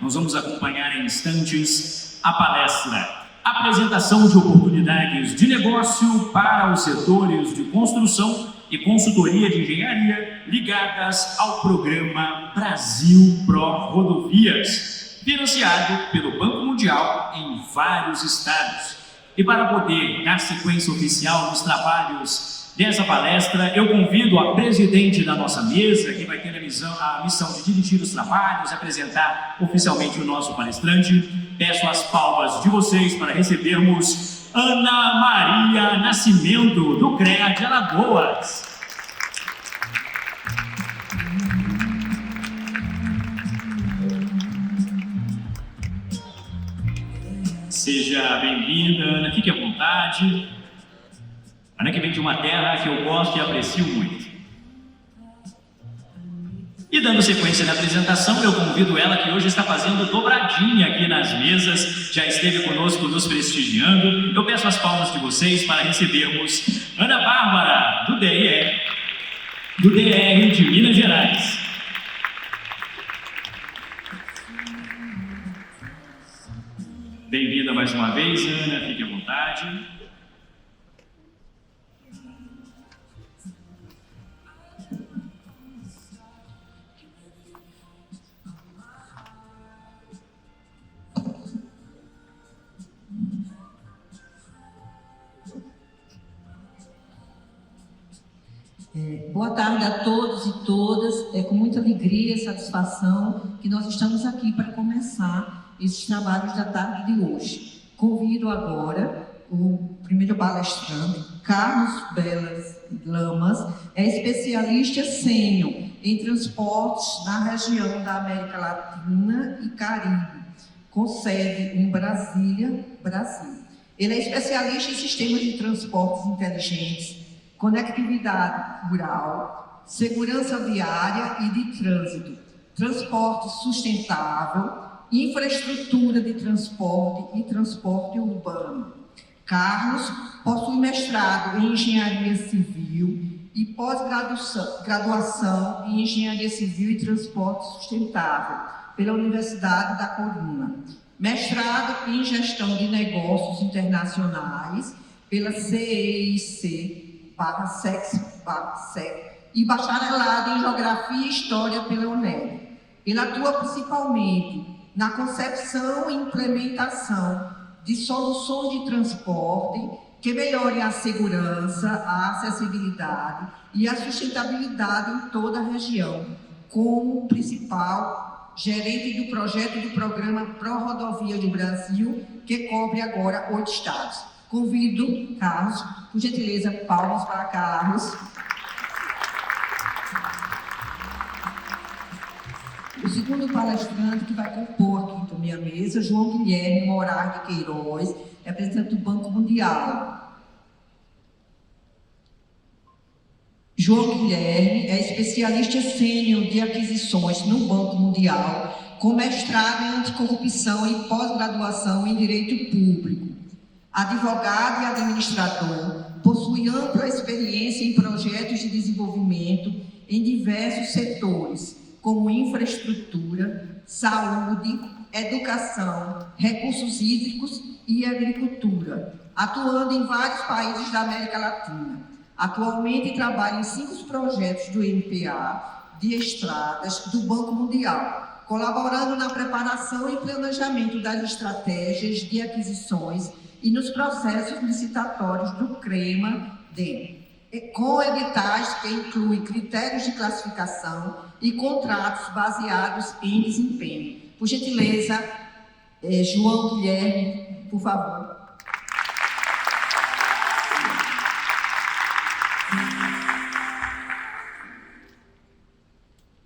nós vamos acompanhar em instantes a palestra Apresentação de Oportunidades de Negócio para os Setores de Construção e Consultoria de Engenharia ligadas ao programa Brasil Pro Rodovias, financiado pelo Banco Mundial em vários estados. E para poder dar sequência oficial nos trabalhos dessa palestra, eu convido a presidente da nossa mesa, que vai ter a missão de dirigir os trabalhos, apresentar oficialmente o nosso palestrante. Peço as palmas de vocês para recebermos Ana Maria Nascimento, do CREA de Alagoas. Seja bem-vinda, Ana, fique à vontade. Ana que vem de uma terra que eu gosto e aprecio muito. E dando sequência na apresentação, eu convido ela, que hoje está fazendo dobradinha aqui nas mesas, já esteve conosco nos prestigiando. Eu peço as palmas de vocês para recebermos Ana Bárbara, do DR de Minas Gerais. Bem-vinda mais uma vez, Ana, fique à vontade. Boa tarde a todos e todas. É com muita alegria e satisfação que nós estamos aqui para começar esses trabalhos da tarde de hoje. Convido agora o primeiro palestrante, Carlos Belas Lamas, é especialista sênior em transportes na região da América Latina e Caribe, com sede em Brasília, Brasil. Ele é especialista em sistemas de transportes inteligentes, conectividade rural, segurança viária e de trânsito, transporte sustentável, infraestrutura de transporte e transporte urbano. Carlos possui mestrado em Engenharia Civil e pós-graduação em Engenharia Civil e Transporte Sustentável pela Universidade da Coluna, mestrado em Gestão de Negócios Internacionais pela CEIC, e bacharelado em Geografia e História pela UNED. Ele atua principalmente na concepção e implementação de soluções de transporte que melhorem a segurança, a acessibilidade e a sustentabilidade em toda a região, como principal gerente do projeto do programa Pro Rodovia do Brasil, que cobre agora 8 estados. Convido Carlos, por gentileza, palmas para Carlos. O segundo palestrante que vai compor aqui também a mesa, João Guilherme Moraes de Queiroz, representante do Banco Mundial. João Guilherme é especialista sênior de aquisições no Banco Mundial, com mestrado em anticorrupção e pós-graduação em Direito Público. Advogado e administrador, possui ampla experiência em projetos de desenvolvimento em diversos setores, como infraestrutura, saúde, educação, recursos hídricos e agricultura, atuando em vários países da América Latina. Atualmente trabalha em 5 projetos do MPA de estradas do Banco Mundial, colaborando na preparação e planejamento das estratégias de aquisições e nos processos licitatórios do CREMA-DEM, com editais que incluem critérios de classificação e contratos baseados em desempenho. Por gentileza, João Guilherme, por favor.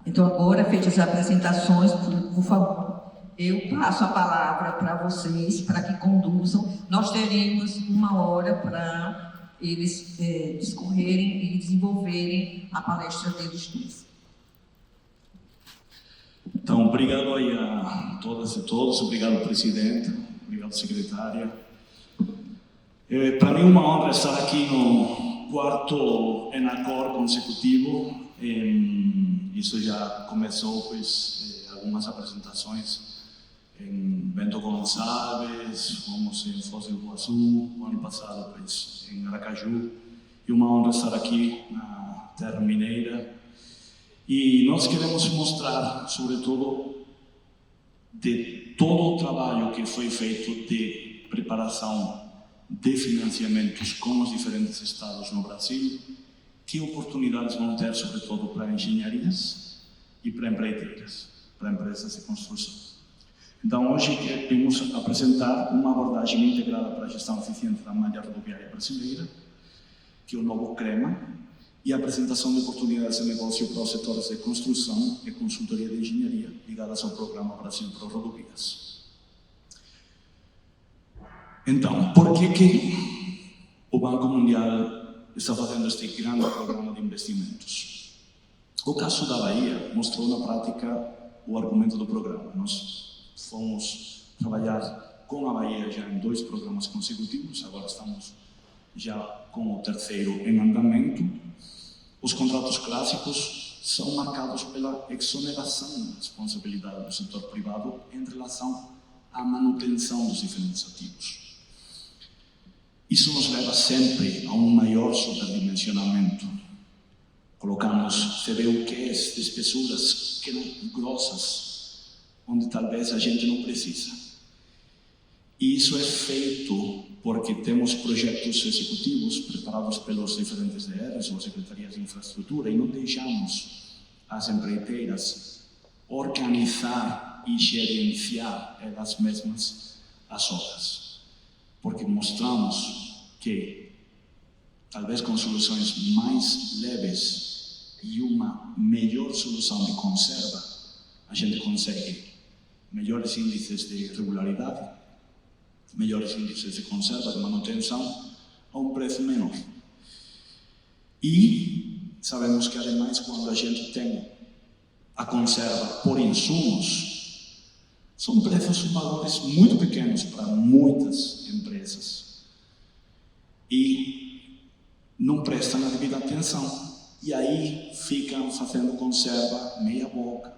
Então, agora, feitas as apresentações, por favor, eu passo a palavra para vocês, para que conduzam. Nós teremos 1 hora para eles discorrerem e desenvolverem a palestra deles dois. Então, obrigado aí a todas e todos, obrigado presidente, obrigado secretária. Para mim é uma honra estar aqui no 4º ENACOR consecutivo. Isso já começou, pois, algumas apresentações em Bento Gonçalves, fomos em Foz do Iguaçu, o ano passado pois, em Aracaju, e uma honra estar aqui na Terra Mineira. E nós queremos mostrar, sobretudo, de todo o trabalho que foi feito de preparação de financiamentos com os diferentes estados no Brasil, que oportunidades vão ter, sobretudo, para engenharias e para empreiteiras, para empresas de construção. Então, hoje queremos apresentar uma abordagem integrada para a gestão eficiente da malha rodoviária brasileira, que é o novo CREMA, e a apresentação de oportunidades de negócio para os setores de construção e consultoria de engenharia ligadas ao Programa Brasil Pro Rodovias. Então, por que o Banco Mundial está fazendo este grande programa de investimentos? O caso da Bahia mostrou na prática o argumento do programa. Nós fomos trabalhar com a Bahia já em 2 programas consecutivos, agora estamos já com o 3º em andamento. Os contratos clássicos são marcados pela exoneração da responsabilidade do setor privado em relação à manutenção dos diferentes ativos. Isso nos leva sempre a um maior superdimensionamento. Colocamos CBUQs de espessuras grossas, onde talvez a gente não precisa. E isso é feito porque temos projetos executivos preparados pelos diferentes DRs ou secretarias de infraestrutura e não deixamos as empreiteiras organizar e gerenciar elas mesmas as obras. Porque mostramos que, talvez com soluções mais leves e uma melhor solução de conserva, a gente consegue melhores índices de regularidade, melhores índices de conserva, de manutenção, a um preço menor. E sabemos que, ademais, quando a gente tem a conserva por insumos, são preços e valores muito pequenos para muitas empresas. E não prestam a devida atenção. E aí ficam fazendo conserva meia boca,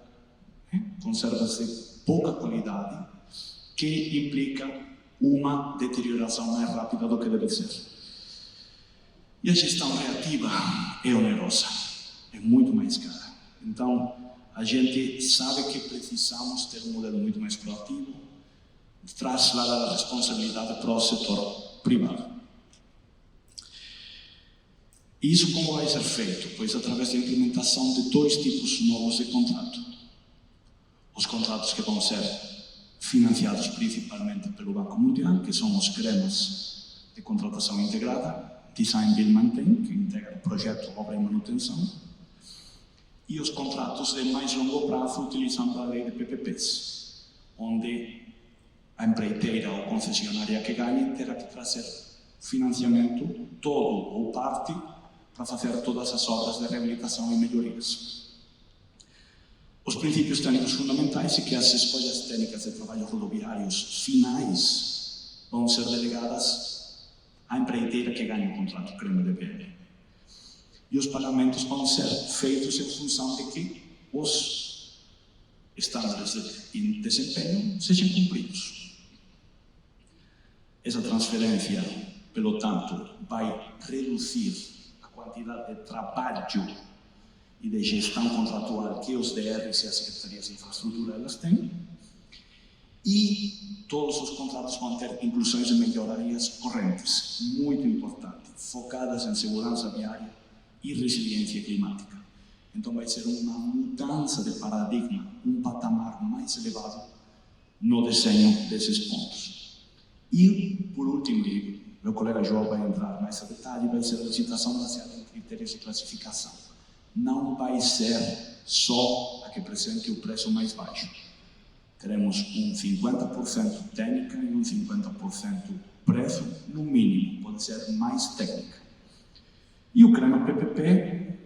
conservas de pouca qualidade, que implica uma deterioração mais rápida do que deve ser. E a gestão reativa é onerosa, é muito mais cara. Então, a gente sabe que precisamos ter um modelo muito mais proativo, trasladar a responsabilidade para o setor privado. E isso como vai ser feito? Pois através da implementação de 2 tipos novos de contrato. Os contratos que vão ser financiados principalmente pelo Banco Mundial, que são os CREMAs de contratação integrada, Design, Build, Maintain, que integra projeto, obra e manutenção, e os contratos de mais longo prazo utilizando a lei de PPPs, onde a empreiteira ou concessionária que ganhe terá que trazer financiamento todo ou parte para fazer todas as obras de reabilitação e melhorias. Os princípios técnicos fundamentais é que as escolhas técnicas de trabalho rodoviários finais vão ser delegadas à empreiteira que ganha o contrato CREMA-DPL. E os pagamentos vão ser feitos em função de que os estándares de desempenho sejam cumpridos. Essa transferência, pelo tanto, vai reduzir a quantidade de trabalho e de gestão contratual que os DRs e as secretarias de infraestrutura elas têm, e todos os contratos vão ter inclusões de melhorias correntes, muito importantes, focadas em segurança viária e resiliência climática. Então vai ser uma mudança de paradigma, um patamar mais elevado no desenho desses pontos. E, por último, e meu colega João vai entrar mais a detalhe, vai ser a licitação baseada em critérios de classificação. Não vai ser só a que apresente o preço mais baixo. Teremos um 50% técnica e um 50% preço, no mínimo, pode ser mais técnica. E o CREMA PPP,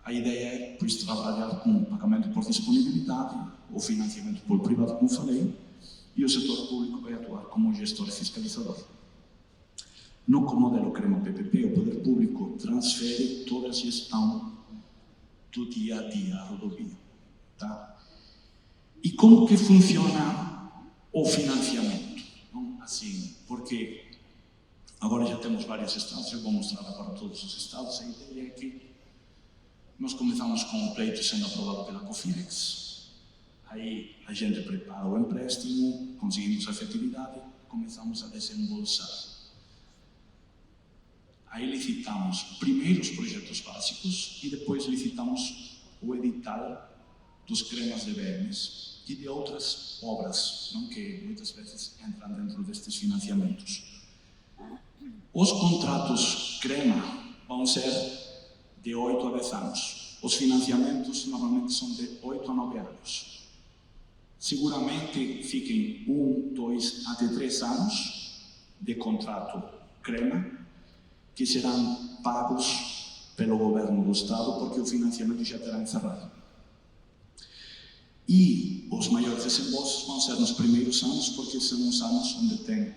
a ideia é pois, trabalhar com pagamento por disponibilidade, ou financiamento por privado, como falei, e o setor público vai atuar como gestor fiscalizador. No modelo CREMA PPP, o poder público transfere toda a gestão do dia a dia, a rodovia. Tá? E como que funciona o financiamento, não? Assim, porque agora já temos vários estados, eu vou mostrar agora todos os estados, a ideia é que nós começamos com o pleito sendo aprovado pela COFINEX, aí a gente prepara o empréstimo, conseguimos a efetividade, começamos a desembolsar. Aí licitamos primeiro os projetos básicos e depois licitamos o edital dos cremas de BMs e de outras obras, não, que muitas vezes entram dentro destes financiamentos. Os contratos crema vão ser de 8 a 10 anos. Os financiamentos normalmente são de 8 a 9 anos. Seguramente fiquem 1, 2, até 3 anos de contrato crema, que serão pagos pelo governo do Estado, porque o financiamento já terá encerrado. E os maiores desembolsos vão ser nos primeiros anos, porque são os anos onde tem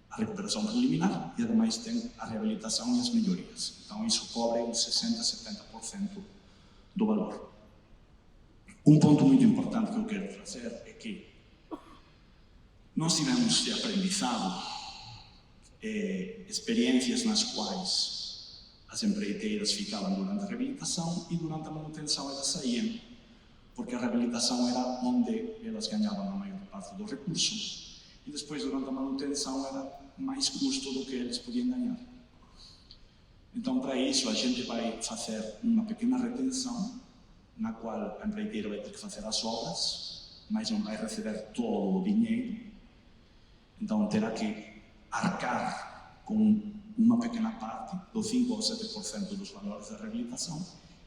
a recuperação preliminar e, ademais, tem a reabilitação e as melhorias. Então, isso cobre uns 60% a 70% do valor. Um ponto muito importante que eu quero trazer é que nós tivemos de aprendizado experiências nas quais as empreiteiras ficavam durante a reabilitação e durante a manutenção elas saíam, porque a reabilitação era onde elas ganhavam a maior parte do recurso e depois, durante a manutenção, era mais custo do que eles podiam ganhar. Então, para isso, a gente vai fazer uma pequena retenção, na qual a empreiteira vai ter que fazer as obras, mas não vai receber todo o dinheiro. Então, terá que arcar com uma pequena parte, do 5% ou 7% dos valores da reabilitação,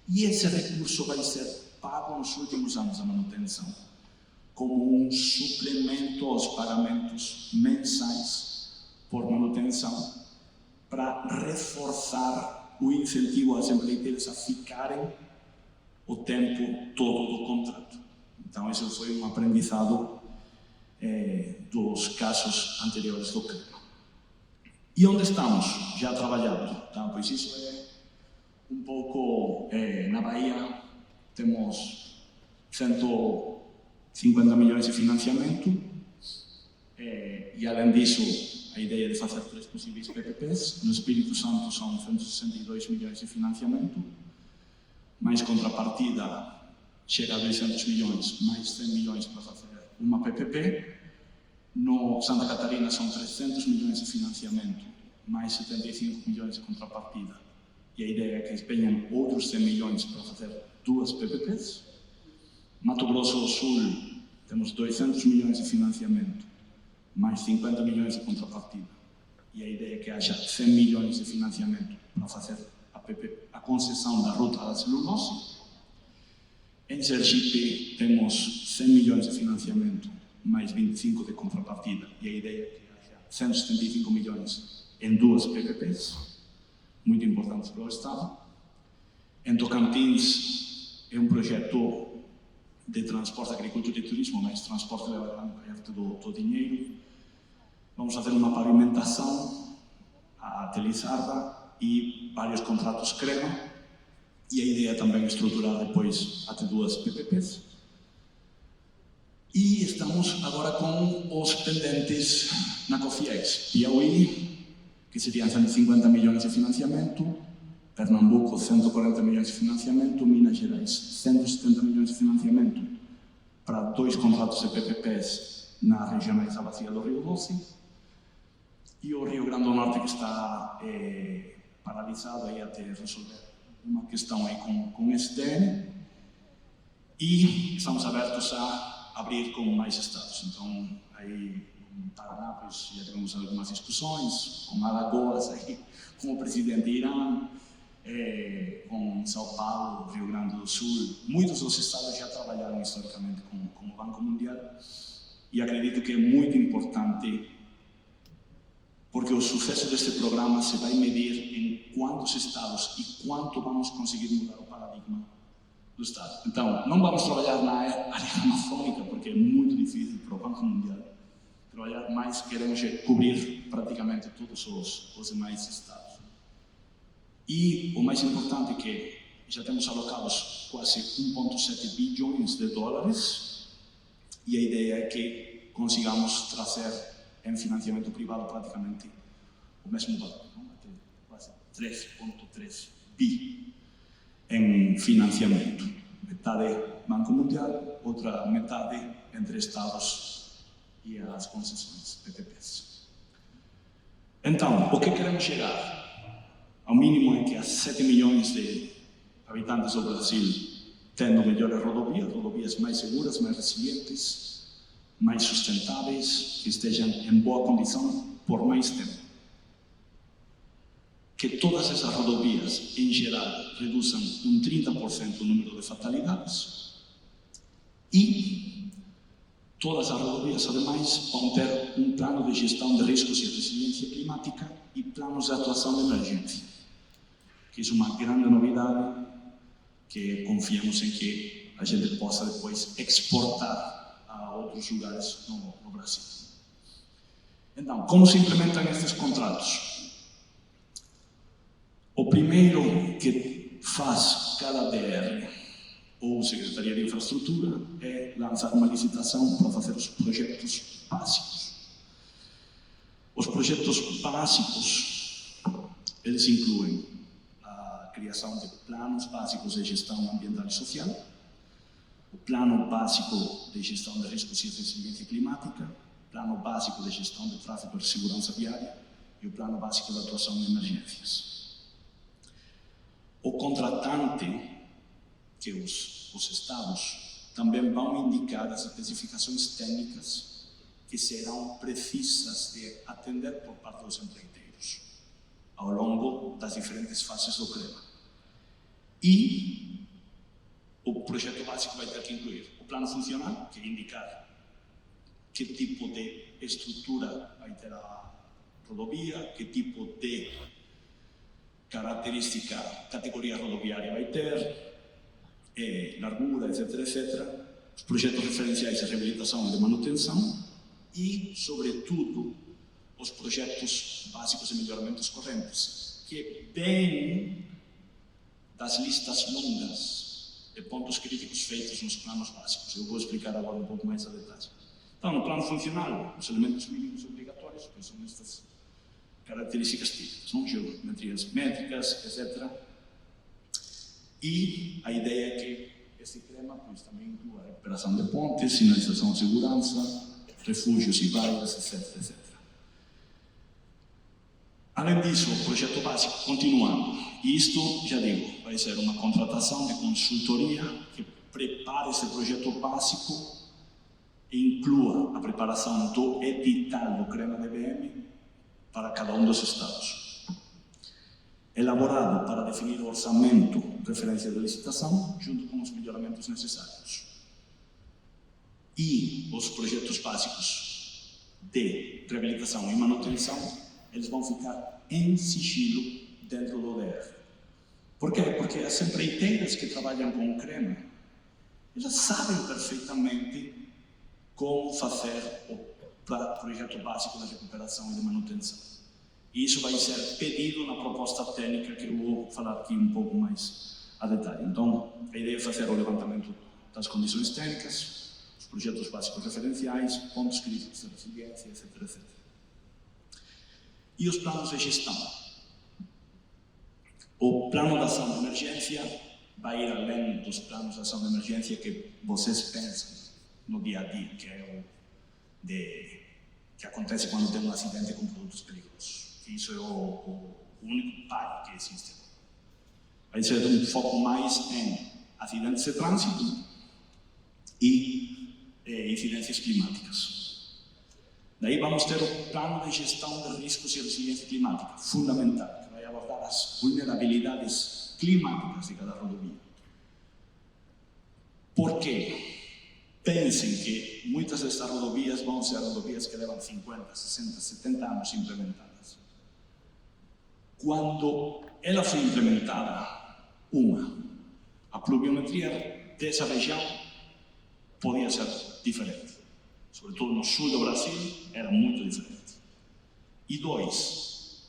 e esse recurso vai ser pago nos últimos anos da manutenção, como um suplemento aos pagamentos mensais por manutenção, para reforçar o incentivo às empreiteiras a ficarem o tempo todo do contrato. Então, isso foi um aprendizado dos casos anteriores do crema. E onde estamos já trabalhando? Tá? Pois isso é um pouco... na Bahia temos 150 milhões de financiamento e, além disso, a ideia de fazer 3 possíveis PPPs. No Espírito Santo são 162 milhões de financiamento, mais contrapartida chega a 200 milhões, mais 100 milhões para fazer uma PPP. No Santa Catarina são 300 milhões de financiamento, mais 75 milhões de contrapartida. E a ideia é que venham outros 100 milhões para fazer 2 PPPs. Mato Grosso do Sul temos 200 milhões de financiamento, mais 50 milhões de contrapartida. E a ideia é que haja 100 milhões de financiamento para fazer a concessão da ruta da celulose. Em Sergipe temos 100 milhões de financiamento, mais 25 de contrapartida. E a ideia é que haja 175 milhões em 2 PPPs, muito importantes para o Estado. Em Tocantins é um projeto de transporte, agricultura e turismo, mas transporte leva grande parte do dinheiro. Vamos fazer uma pavimentação, a Telizarda e vários contratos crema. E a ideia é também estruturar depois até 2 PPPs. E estamos agora com os pendentes na COFIEX. Piauí, que seriam 150 milhões de financiamento. Pernambuco, 140 milhões de financiamento. Minas Gerais, 170 milhões de financiamento para 2 contratos de PPPs na regionais da Bacia do Rio Doce. E o Rio Grande do Norte, que está paralisado aí até resolver uma questão aí com o STN. E estamos abertos a abrir com mais estados. Então, aí em Paraná, pois, já tivemos algumas discussões, com Alagoas, aí, com o presidente Irã, com São Paulo, Rio Grande do Sul. Muitos dos estados já trabalharam historicamente com o Banco Mundial e acredito que é muito importante, porque o sucesso deste programa se vai medir em quantos estados e quanto vamos conseguir mudar o paradigma do Estado. Então, não vamos trabalhar na área amazônica, porque é muito difícil para o Banco Mundial trabalhar, mas queremos cobrir praticamente todos os demais estados. E o mais importante é que já temos alocados quase 1,7 bilhões de dólares e a ideia é que consigamos trazer em financiamento privado praticamente o mesmo valor, não? Até quase 3,3 bi em financiamento. Metade Banco Mundial, outra metade entre Estados e as concessões, PPPs. Então, o que queremos chegar? Ao mínimo é que há 7 milhões de habitantes do Brasil tendo melhores rodovias mais seguras, mais resilientes, mais sustentáveis, que estejam em boa condição por mais tempo. Que todas essas rodovias, em geral, reduzam um 30% o número de fatalidades e todas as rodovias, ademais, vão ter um plano de gestão de riscos e resiliência climática e planos de atuação de emergência, que isso é uma grande novidade que confiamos em que a gente possa depois exportar a outros lugares no Brasil. Então, como se implementam estes contratos? O primeiro que faz cada DR ou Secretaria de Infraestrutura é lançar uma licitação para fazer os projetos básicos. Os projetos básicos, eles incluem a criação de planos básicos de gestão ambiental e social, o plano básico de gestão de riscos e resiliência climática, o plano básico de gestão de tráfego e segurança viária e o plano básico de atuação em emergências. O contratante, que os estados, também vão indicar as especificações técnicas que serão precisas de atender por parte dos empreiteiros ao longo das diferentes fases do CREMA. E o projeto básico vai ter que incluir o plano funcional, que é indicar que tipo de estrutura vai ter a rodovia, que tipo de característica, categoria rodoviária vai ter, largura, etc., etc., os projetos referenciais de reabilitação e de manutenção e, sobretudo, os projetos básicos de melhoramentos correntes, que vêm das listas longas de pontos críticos feitos nos planos básicos. Eu vou explicar agora um pouco mais a detalhe. Então, no plano funcional, os elementos mínimos obrigatórios, que são estas características típicas, não? Geometrias métricas, etc. E a ideia é que esse CREMA também inclua a recuperação de pontes, sinalização de segurança, refúgios e vaias, etc., etc. Além disso, o projeto básico continuando. E isto, já digo, vai ser uma contratação de consultoria que prepare esse projeto básico e inclua a preparação do edital do CREMA DBM para cada um dos estados. Elaborado para definir o orçamento referência de licitação, junto com os melhoramentos necessários. E os projetos básicos de reabilitação e manutenção, eles vão ficar em sigilo dentro do DR. Por quê? Porque as empreiteiras que trabalham com o CREMA, elas sabem perfeitamente como fazer o projeto básico de recuperação e de manutenção. E isso vai ser pedido na proposta técnica que eu vou falar aqui um pouco mais a detalhe. Então, a ideia é fazer o levantamento das condições técnicas, os projetos básicos referenciais, pontos críticos de resiliência, etc., etc. E os planos de gestão. O plano de ação de emergência vai ir além dos planos de ação de emergência que vocês pensam no dia a dia, que é o que acontece quando tem um acidente com produtos perigosos. Isso é o único par que existe. Vai ser um foco mais em acidentes de trânsito e incidências climáticas. Daí vamos ter o plano de gestão de riscos e resiliência climática, fundamental, que vai abordar as vulnerabilidades climáticas de cada rodovia. Por quê? Pensem que muitas destas rodovias vão ser rodovias que levam 50, 60, 70 anos implementadas. Quando ela foi implementada, a pluviometria dessa região podia ser diferente. Sobretudo no sul do Brasil, era muito diferente. E dois,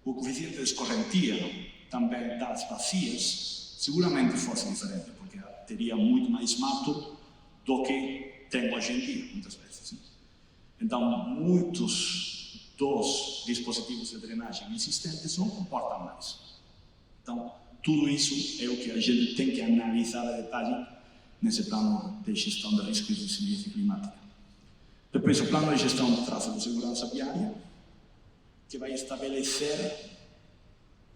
o coeficiente de escorrentia também das bacias seguramente fosse diferente, porque teria muito mais mato do que tem hoje em dia, muitas vezes. Então, muitos dos dispositivos de drenagem existentes não comportam mais. Então, tudo isso é o que a gente tem que analisar a detalhe nesse plano de gestão de riscos de resiliência climática. Depois, o plano de gestão de tráfego e segurança viária, que vai estabelecer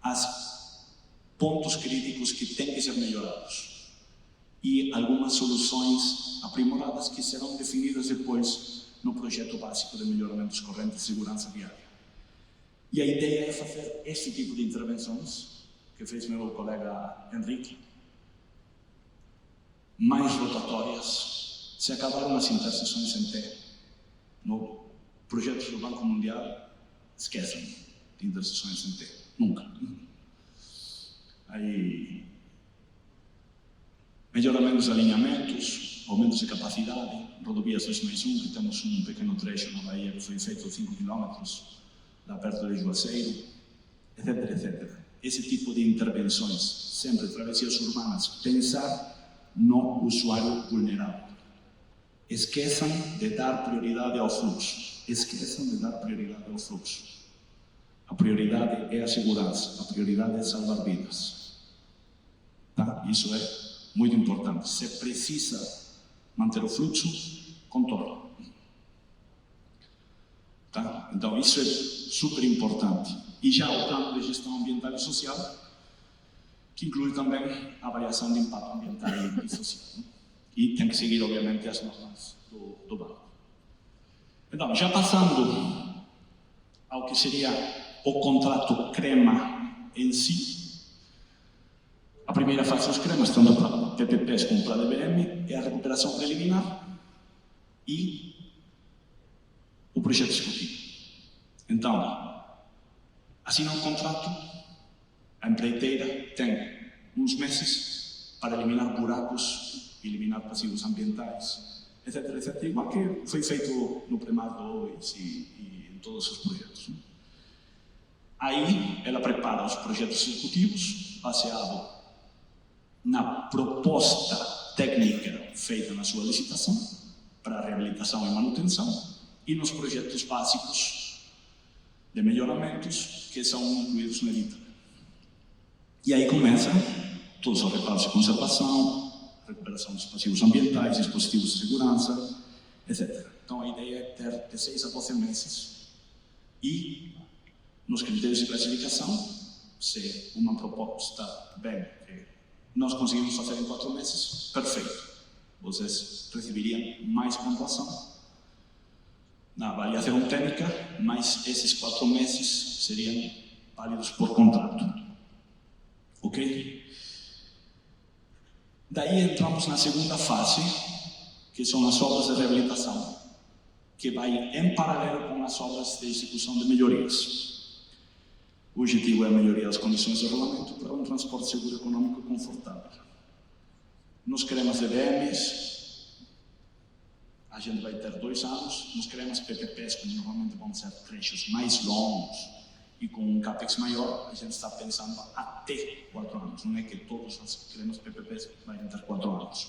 os pontos críticos que têm que ser melhorados e algumas soluções aprimoradas que serão definidas depois no projeto básico de melhoramentos correntes de segurança viária. E a ideia é fazer esse tipo de intervenções que fez meu colega Henrique, mais rotatórias. Se acabaram as interseções em T no projeto do Banco Mundial, esqueçam de interseções em T, nunca. Aí, melhoramentos de alinhamentos, aumentos de capacidade, rodovias 2+1, que temos um pequeno trecho na Bahia que foi feito 5 km, lá perto de Juazeiro, etc, etc. Esse tipo de intervenções, sempre travessias urbanas, pensar no usuário vulnerável. Esqueçam de dar prioridade ao fluxo. Esqueçam de dar prioridade ao fluxo. A prioridade é a segurança, a prioridade é salvar vidas. Tá? Isso é muito importante. Se precisa manter o fluxo, contorno. Tá? Então, isso é super importante. E já o plano de gestão ambiental e social, que inclui também a avaliação de impacto ambiental e social. E tem que seguir, obviamente, as normas do banco. Então, já passando ao que seria o contrato CREMA em si, a primeira fase dos CREMAs, tanto para PPPs como para DBM, é a recuperação preliminar e o projeto executivo. Então, assina um contrato, a empreiteira tem uns meses para eliminar buracos, eliminar passivos ambientais, etc, etc, igual que foi feito no Premar 2 e em todos os projetos. Aí, ela prepara os projetos executivos, baseado na proposta técnica feita na sua licitação, para reabilitação e manutenção, e nos projetos básicos de melhoramentos que são incluídos no edital. E aí começa todos os reparos de conservação, recuperação dos passivos ambientais, dispositivos de segurança, etc. Então a ideia é ter de 6 a 12 meses e nos critérios de classificação, se uma proposta bem que nós conseguimos fazer em 4 meses, perfeito. Vocês receberiam mais pontuação na avaliação técnica, mas esses 4 meses seriam válidos por contrato. Ok? Daí entramos na segunda fase, que são as obras de reabilitação, que vai em paralelo com as obras de execução de melhorias. O objetivo é a melhoria das condições de rolamento para um transporte seguro, econômico e confortável. Nos CREMAs DBMs, a gente vai ter 2 anos. Nos CREMAs PPPs, que normalmente vão ser trechos mais longos e com um CAPEX maior, a gente está pensando até 4 anos. Não é que todos os CREMAs PPPs vão ter 4 anos.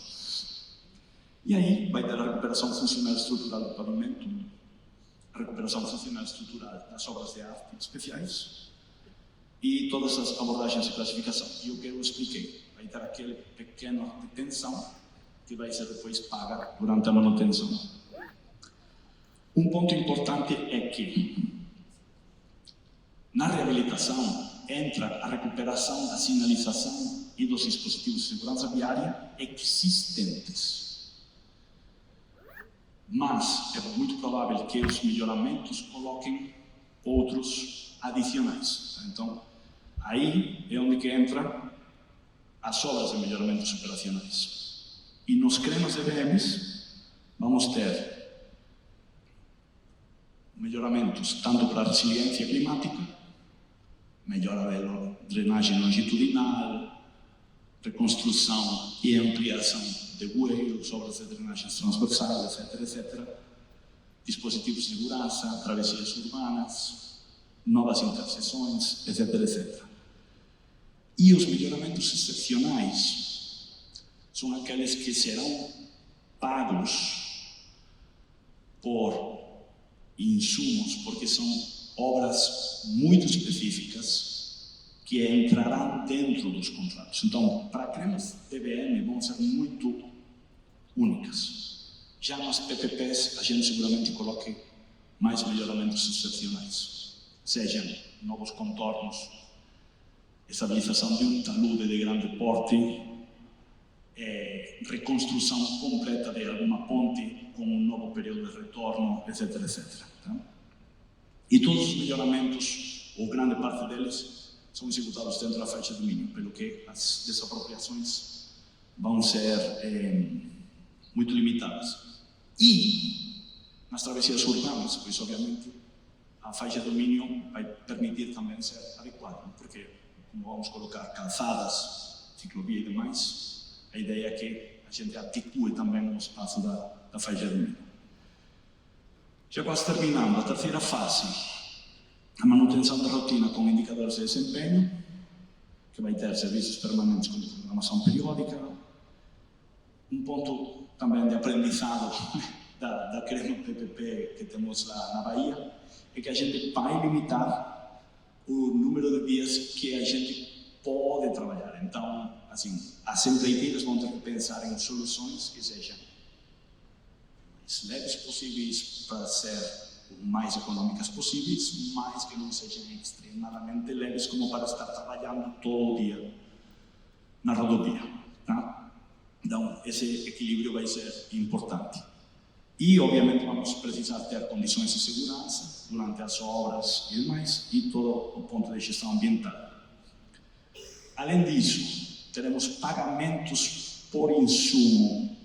E aí vai ter a recuperação funcional estrutural do pavimento, a recuperação funcional estrutural das obras de arte especiais e todas as abordagens de classificação. E o que eu expliquei, vai ter aquele pequeno de tensão que vai ser depois paga durante a manutenção. Um ponto importante é que na reabilitação entra a recuperação da sinalização e dos dispositivos de segurança viária existentes. Mas é muito provável que os melhoramentos coloquem outros adicionais. Então, aí é onde que entra as obras de melhoramentos operacionais. E nos CREMAs EBMs vamos ter melhoramentos tanto para a resiliência climática, melhora da drenagem longitudinal, reconstrução e ampliação de bueiros, obras de drenagens transversais, etc, etc, dispositivos de segurança, travessias urbanas, novas interseções, etc, etc. E os melhoramentos excepcionais são aqueles que serão pagos por insumos, porque são obras muito específicas que entrarão dentro dos contratos. Então, para cremas TBM vão ser muito únicas. Já nas PPPs, a gente seguramente coloque mais melhoramentos excepcionais, sejam novos contornos, estabilização de um talude de grande porte, reconstrução completa de alguma ponte com um novo período de retorno, etc, etc. Tá? E todos os melhoramentos, ou grande parte deles, são executados dentro da faixa de domínio, pelo que as desapropriações vão ser muito limitadas. E nas travessias urbanas, pois obviamente a faixa de domínio vai permitir também ser adequada, porque como vamos colocar calçadas, ciclovia e demais, a ideia é que a gente adeque também o espaço da faixa de domínio. Já quase terminando, a terceira fase, a manutenção da rotina com indicadores de desempenho, que vai ter serviços permanentes com programação periódica, um ponto também de aprendizado da crema PPP que temos lá na Bahia, é que a gente vai limitar o número de dias que a gente pode trabalhar. Então, assim, as empreiteiras vão ter que pensar em soluções que sejam mais leves possíveis para ser o mais econômicas possíveis, mas que não sejam extremadamente leves como para estar trabalhando todo o dia na rodovia. Tá? Então, esse equilíbrio vai ser importante. E, obviamente, vamos precisar ter condições de segurança durante as obras e demais, e todo o ponto de gestão ambiental. Além disso, teremos pagamentos por insumo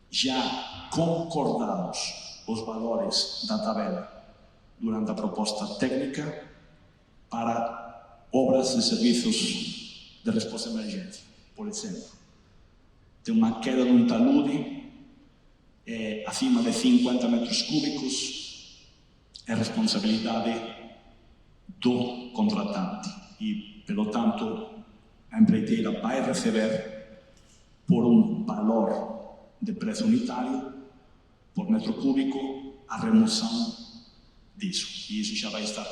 já concordados, os valores da tabela, durante a proposta técnica para obras de serviços de resposta à emergência. Por exemplo, tem uma queda de um talude acima de 50 metros cúbicos, é responsabilidade do contratante e, pelo tanto, a empreiteira vai receber por um valor de preço unitário por metro cúbico a remoção disso. E isso já vai estar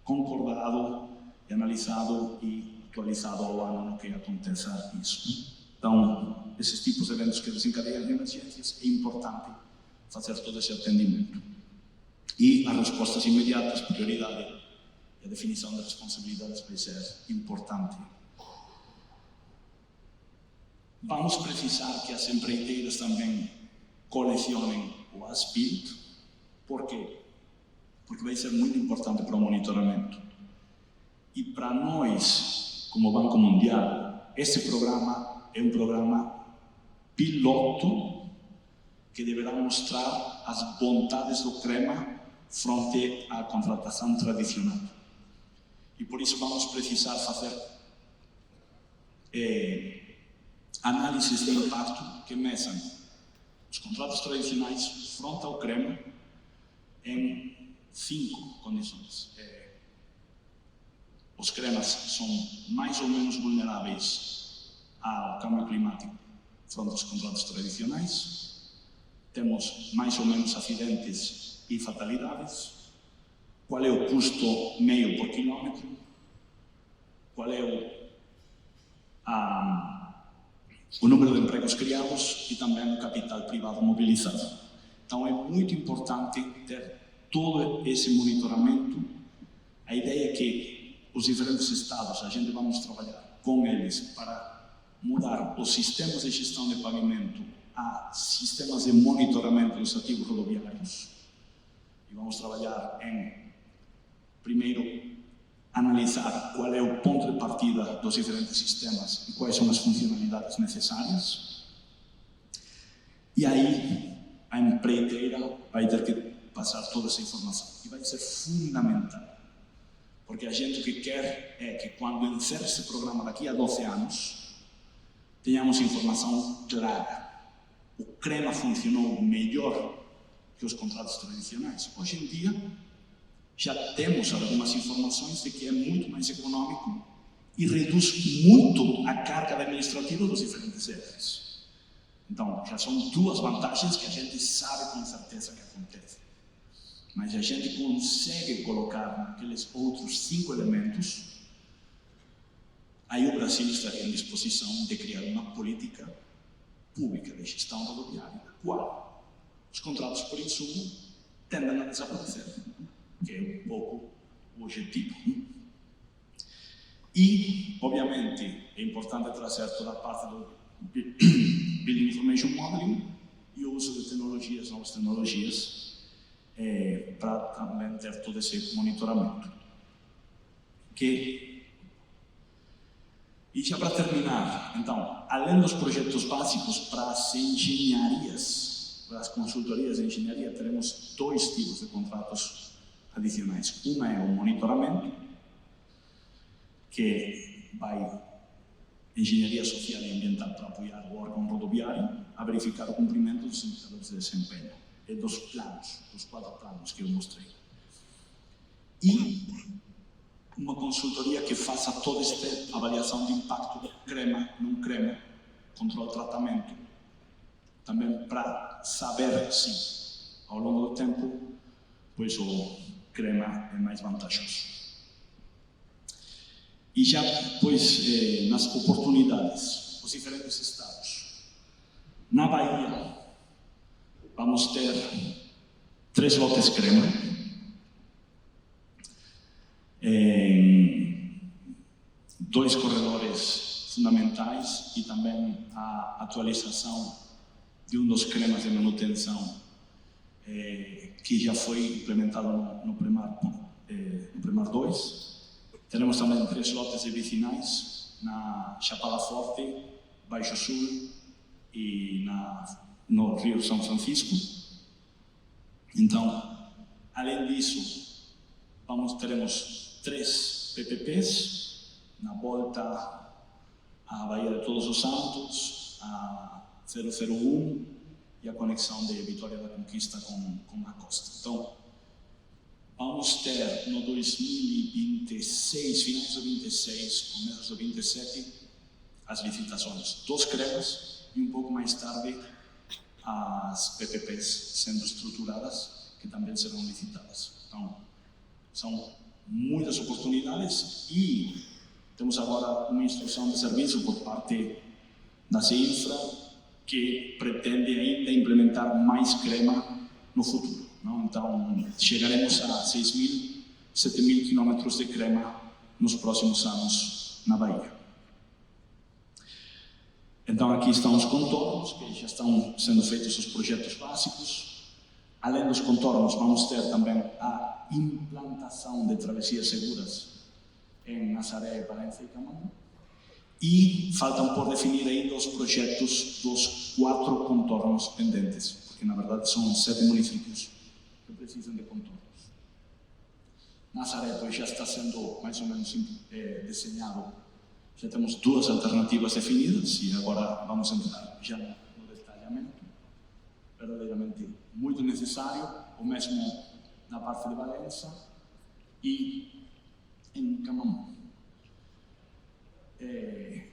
concordado e analisado e atualizado ao ano no que aconteça isso. Então, esses tipos de eventos que desencadeiam as emergências, é importante fazer todo esse atendimento. E as respostas imediatas, prioridade e a definição de responsabilidades vai ser importante. Vamos precisar que as empreiteiras também colecionem o as-built. Por quê? Porque vai ser muito importante para o monitoramento. E para nós, como Banco Mundial, esse programa é um programa piloto que deverá mostrar as bondades do crema frente à contratação tradicional. E por isso vamos precisar fazer análises de impacto que meçam os contratos tradicionais frente ao crema em 5 condições. Os cremas são mais ou menos vulneráveis ao câmbio climático frente aos contratos tradicionais. Temos mais ou menos acidentes e fatalidades. Qual é o custo meio por quilômetro? Qual é o número de empregos criados e também o capital privado mobilizado. Então é muito importante ter todo esse monitoramento. A ideia é que os diferentes estados, a gente vamos trabalhar com eles para mudar os sistemas de gestão de pavimento a sistemas de monitoramento dos ativos rodoviários. E vamos trabalhar em, primeiro, analisar qual é o ponto de partida dos diferentes sistemas e quais são as funcionalidades necessárias. E aí, a empreiteira vai ter que passar toda essa informação. E vai ser fundamental. Porque a gente o que quer é que, quando encerre esse programa daqui a 12 anos, tenhamos informação clara. O crema funcionou melhor que os contratos tradicionais. Hoje em dia, já temos algumas informações de que é muito mais econômico e reduz muito a carga administrativa dos diferentes entes. Então, já são 2 vantagens que a gente sabe com certeza que acontecem. mas a gente consegue colocar naqueles outros 5 elementos, aí o Brasil estaria em disposição de criar uma política pública de gestão rodoviária, na qual os contratos por insumo tendem a desaparecer, que é um pouco o objetivo. E, obviamente, é importante trazer toda a parte do Building Information Modeling e o uso de tecnologias, novas tecnologias, para também ter todo esse monitoramento. E já para terminar, então, além dos projetos básicos para as engenharias, para as consultorias de engenharia, teremos 2 tipos de contratos adicionais. Uma é o monitoramento, que vai engenharia social e ambiental para apoiar o órgão rodoviário a verificar o cumprimento dos indicadores de desempenho e dos planos, dos 4 planos que eu mostrei. E uma consultoria que faça toda esta avaliação de impacto de crema, não crema, controle de tratamento, também para saber se, ao longo do tempo, pois o crema é mais vantajoso. E já, pois, nas oportunidades, os diferentes estados. Na Bahia, vamos ter 3 lotes crema, em 2 corredores fundamentais e também a atualização de um dos cremas de manutenção que já foi implementado no Premar 2. Teremos também 3 lotes de vicinais na Chapada Forte, Baixo Sul e no Rio São Francisco. Então, além disso, teremos 3 PPPs na volta à Baía de Todos os Santos, a 001 e a conexão de Vitória da Conquista com a costa. Então, vamos ter no 2026, finais de 26, começo de 27, as licitações dos cremas e um pouco mais tarde as PPPs sendo estruturadas, que também serão licitadas. Então, são muitas oportunidades e temos agora uma instrução de serviço por parte da CINFRA que pretende ainda implementar mais crema no futuro. Não? Então, chegaremos a 6.000, 7.000 quilômetros de crema nos próximos anos na Bahia. Então, aqui estão os contornos, que já estão sendo feitos os projetos básicos. Além dos contornos, vamos ter também a implantação de travessias seguras em Nazaré, Valença e Camamu. E faltam por definir ainda os projetos dos 4 contornos pendentes, porque na verdade são 7 municípios que precisam de contornos. Nazaré, pois, já está sendo mais ou menos desenhado. Já temos 2 alternativas definidas e agora vamos entrar já no detalhamento. Verdadeiramente muito necessário, o mesmo na parte de Valença e em Camamu.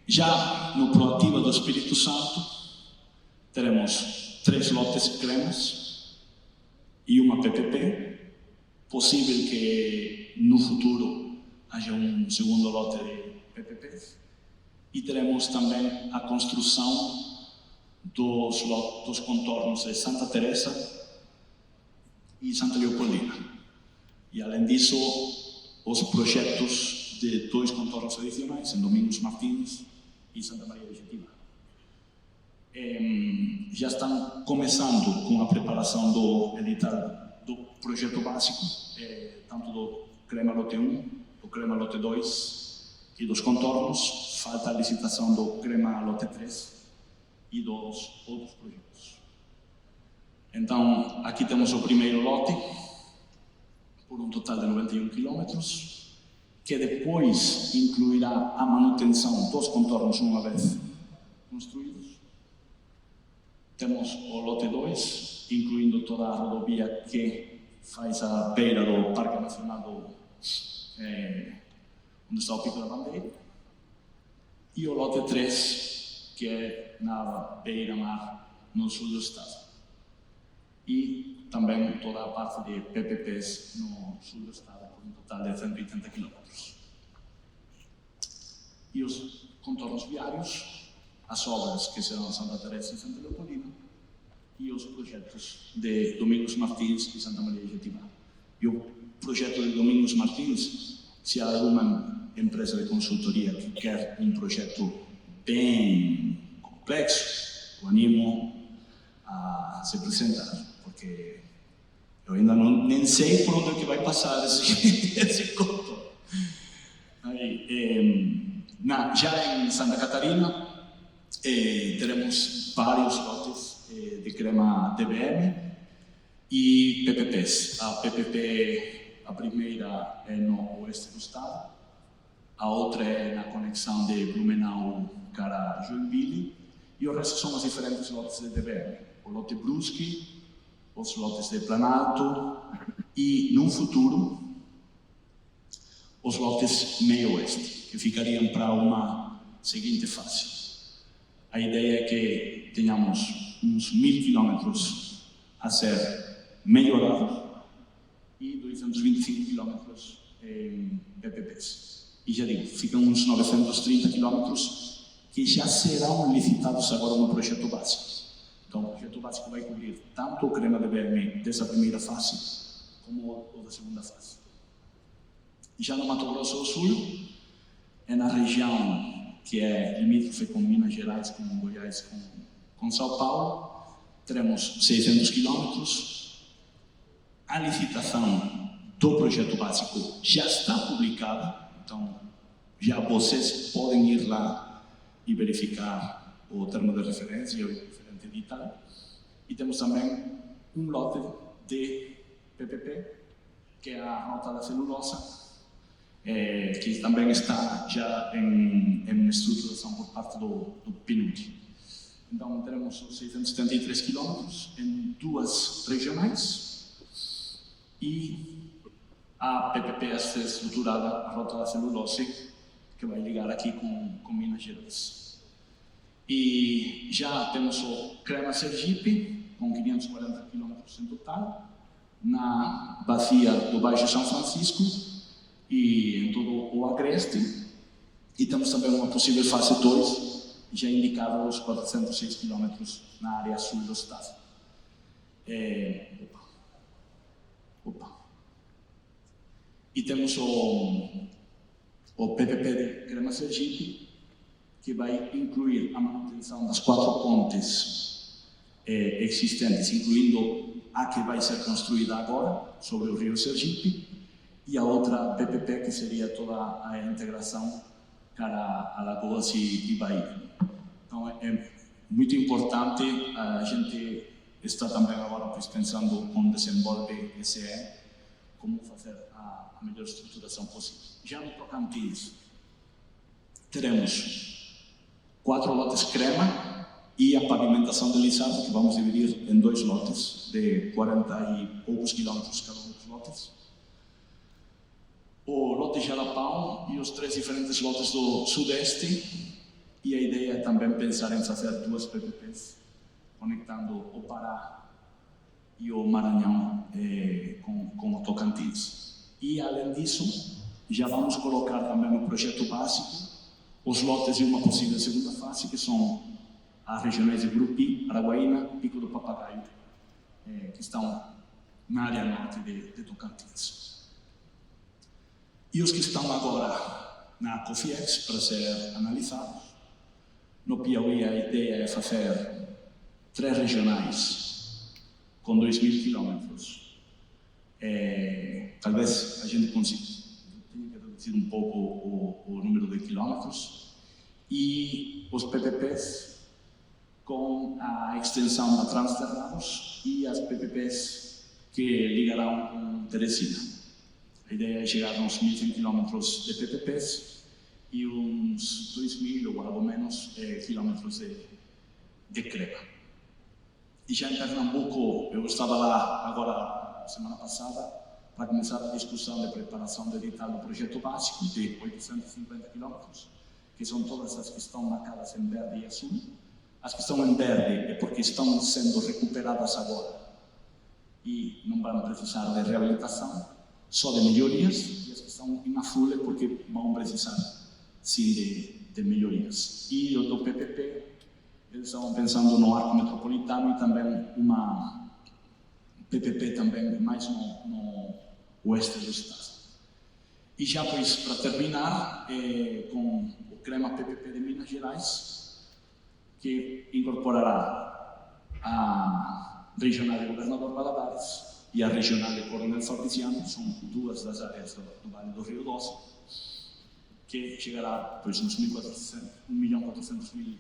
Já no Proativa do Espírito Santo, teremos 3 lotes cremas e uma PPP. Possível que no futuro haja um segundo lote de PPPs. E teremos também a construção dos contornos de Santa Teresa e Santa Leopoldina. E além disso, os projetos de 2 contornos adicionais em Domingos Martins e Santa Maria de Jequitinhonha. Já estão começando com a preparação do edital do projeto básico, tanto do Crema Lote 1, do Crema Lote 2 e dos contornos. Falta a licitação do Crema Lote 3 e dos outros projetos. Então, aqui temos o primeiro lote, por um total de 91 quilômetros, que depois incluirá a manutenção dos contornos uma vez construídos. Temos o lote 2, incluindo toda a rodovia que faz a beira do Parque Nacional onde está o Pico da Bandeira. E o lote 3, que é na beira-mar, no sul do estado. e também toda a parte de PPPs no sul do estado, com um total de 180 km. E os contornos viários, as obras que serão Santa Teresa e Santa Leopoldina, e os projetos de Domingos Martins e Santa Maria de Jetibá. E o projeto de Domingos Martins, se há alguma empresa de consultoria que quer um projeto bem complexo, eu animo a se apresentar, porque eu ainda nem sei por onde é que vai passar esse contorno. Já em Santa Catarina, teremos vários lotes de crema DBM e PPPs. A PPP, a primeira é no oeste do estado, a outra é na conexão de Blumenau para Joinville, e o resto são os diferentes lotes de DBM. O lote Brusque, os lotes de Planalto e, num futuro, os lotes meio-oeste, que ficariam para uma seguinte fase. A ideia é que tenhamos uns 1000 quilômetros a ser melhorados e 225 quilômetros em PPPs. E já digo, ficam uns 930 quilômetros que já serão licitados agora no projeto básico. Então, o projeto básico vai cobrir tanto o crema DBM dessa primeira fase, como o da segunda fase. Já no Mato Grosso do Sul, é na região que é limítrofe com Minas Gerais, com Goiás, com São Paulo, teremos 600 quilômetros. A licitação do projeto básico já está publicada, então já vocês podem ir lá e verificar o termo de referência e o referente edital. E temos também um lote de PPP, que é a Rota da Celulosa, que também está já em estruturação por parte do PNUD. Então, teremos os 673 quilômetros em duas regionais e a PPP a ser estruturada, a Rota da Celulose, que vai ligar aqui com Minas Gerais. E já temos o Crema Sergipe, com 540 quilômetros em total, na bacia do Baixo São Francisco e em todo o Agreste, e temos também uma possível fase 2, já indicada aos 406 km na área sul do estado. E temos o PPP de Crema Sergipe, que vai incluir a manutenção das 4 pontes existentes, incluindo a que vai ser construída agora, sobre o rio Sergipe, e a outra PPP, que seria toda a integração para Alagoas e Bahia. Então, é muito importante, a gente está também agora pensando com o Desenvolve SE, como fazer a melhor estruturação possível. Já no Tocantins, teremos 4 lotes crema e a pavimentação de Lizardo, que vamos dividir em 2 lotes, de 40 e poucos quilômetros cada um dos lotes. O lote Jalapão e os 3 diferentes lotes do Sudeste, e a ideia é também pensar em fazer 2 PPPs, conectando o Pará e o Maranhão com o Tocantins. E, além disso, já vamos colocar também no projeto básico os lotes de uma possível segunda fase, que são as regionais de Grupi, Araguaína, Pico do Papagaio, que estão na área norte de Tocantins. E os que estão agora na COFIEX para ser analisados. No Piauí, a ideia é fazer 3 regionais com 2.000 quilômetros. Talvez a gente consiga reduzir um pouco o número de quilômetros. E os PPPs com a extensão da Transterrados e as PPPs que ligarão com Teresina. A ideia é chegar a uns 1.100 quilômetros de PPPs e uns 2.000 ou algo menos quilômetros de crema. E já em Pernambuco, eu estava lá agora, semana passada, para começar a discussão de preparação do edital do projeto básico de 850 quilômetros, que são todas as que estão marcadas em verde e azul. As que estão em verde é porque estão sendo recuperadas agora e não vão precisar de reabilitação, só de melhorias, e as que estão em azul é porque vão precisar, sim, de melhorias. E o do PPP, eles estavam pensando no arco metropolitano e também uma PPP também mais no oeste do estado. E já, pois, para terminar, com o CREMA PPP de Minas Gerais, que incorporará a regional de Governador Valadares e a regional de Coronel Salesiano, são duas das áreas do Vale do Rio Doce, que chegará, pois, uns 1.400.000